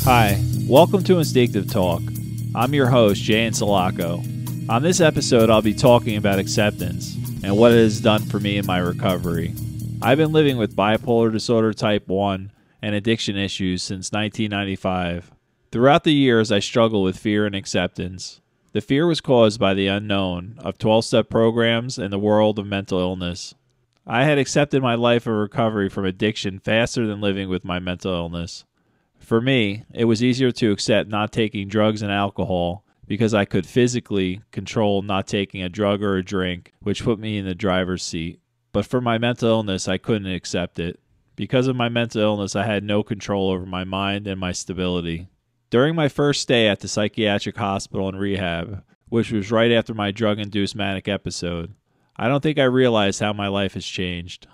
Hi, welcome to Instinctive Talk. I'm your host, Jay Insalaco. On this episode, I'll be talking about acceptance and what it has done for me in my recovery. I've been living with bipolar disorder type 1 and addiction issues since 1995. Throughout the years, I struggled with fear and acceptance. The fear was caused by the unknown of 12-step programs and the world of mental illness. I had accepted my life of recovery from addiction faster than living with my mental illness. For me, it was easier to accept not taking drugs and alcohol because I could physically control not taking a drug or a drink, which put me in the driver's seat. But for my mental illness, I couldn't accept it. Because of my mental illness, I had no control over my mind and my stability. During my first stay at the psychiatric hospital and rehab, which was right after my drug-induced manic episode, I don't think I realized how my life has changed.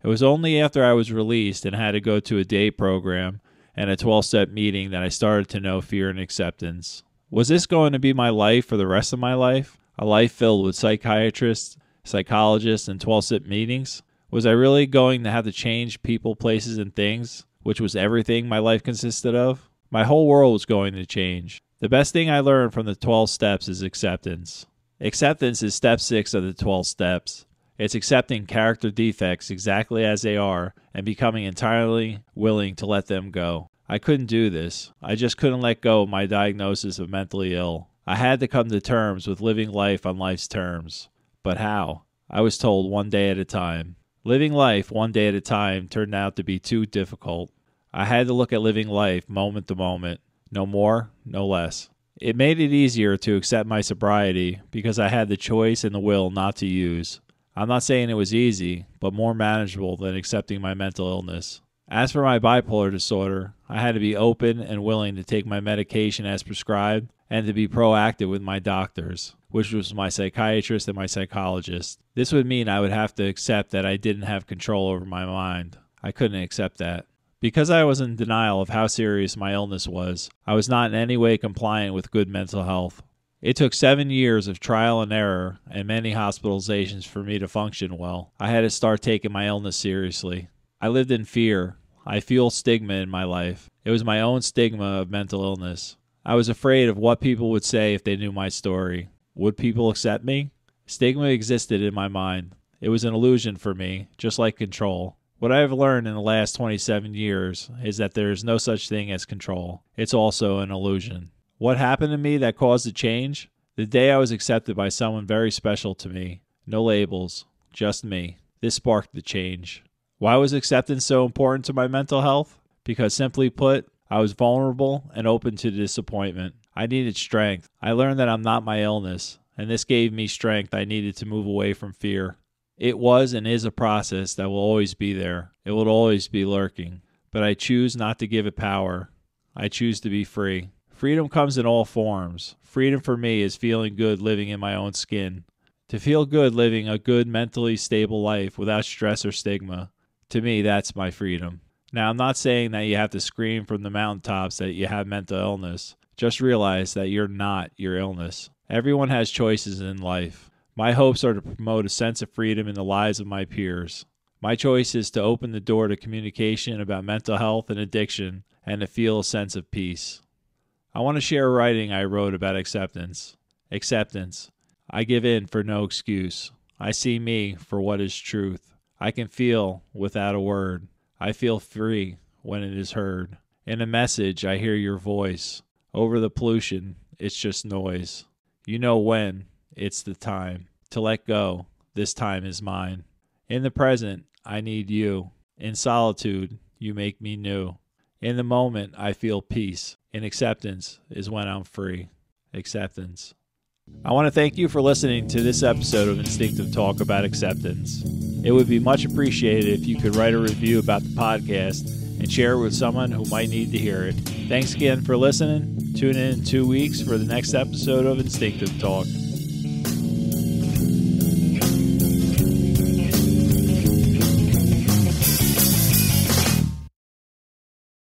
It was only after I was released and had to go to a day program and a 12-step meeting that I started to know fear and acceptance. Was this going to be my life for the rest of my life? A life filled with psychiatrists, psychologists, and 12-step meetings? Was I really going to have to change people, places, and things, which was everything my life consisted of? My whole world was going to change. The best thing I learned from the 12 steps is acceptance. Acceptance is step 6 of the 12 steps. It's accepting character defects exactly as they are and becoming entirely willing to let them go. I couldn't do this. I just couldn't let go of my diagnosis of mentally ill. I had to come to terms with living life on life's terms. But how? I was told one day at a time. Living life one day at a time turned out to be too difficult. I had to look at living life moment to moment. No more, no less. It made it easier to accept my sobriety because I had the choice and the will not to use. I'm not saying it was easy, but more manageable than accepting my mental illness. As for my bipolar disorder, I had to be open and willing to take my medication as prescribed and to be proactive with my doctors, which was my psychiatrist and my psychologist. This would mean I would have to accept that I didn't have control over my mind. I couldn't accept that. Because I was in denial of how serious my illness was, I was not in any way compliant with good mental health. It took 7 years of trial and error and many hospitalizations for me to function well. I had to start taking my illness seriously. I lived in fear. I fueled stigma in my life. It was my own stigma of mental illness. I was afraid of what people would say if they knew my story. Would people accept me? Stigma existed in my mind. It was an illusion for me, just like control. What I have learned in the last 27 years is that there is no such thing as control. It's also an illusion. What happened to me that caused the change? The day I was accepted by someone very special to me. No labels, just me. This sparked the change. Why was acceptance so important to my mental health? Because simply put, I was vulnerable and open to disappointment. I needed strength. I learned that I'm not my illness, and this gave me strength I needed to move away from fear. It was and is a process that will always be there. It will always be lurking. But I choose not to give it power. I choose to be free. Freedom comes in all forms. Freedom for me is feeling good living in my own skin. To feel good living a good mentally stable life without stress or stigma. To me, that's my freedom. Now, I'm not saying that you have to scream from the mountaintops that you have mental illness. Just realize that you're not your illness. Everyone has choices in life. My hopes are to promote a sense of freedom in the lives of my peers. My choice is to open the door to communication about mental health and addiction and to feel a sense of peace. I want to share a writing I wrote about acceptance. Acceptance. I give in for no excuse. I see me for what is truth. I can feel without a word. I feel free when it is heard. In a message, I hear your voice. Over the pollution, it's just noise. You know when. It's the time to let go. This time is mine. In the present, I need you. In solitude, you make me new. In the moment, I feel peace. In acceptance is when I'm free. Acceptance. I want to thank you for listening to this episode of Instinctive Talk about acceptance. It would be much appreciated if you could write a review about the podcast and share it with someone who might need to hear it. Thanks again for listening. Tune in 2 weeks for the next episode of Instinctive Talk.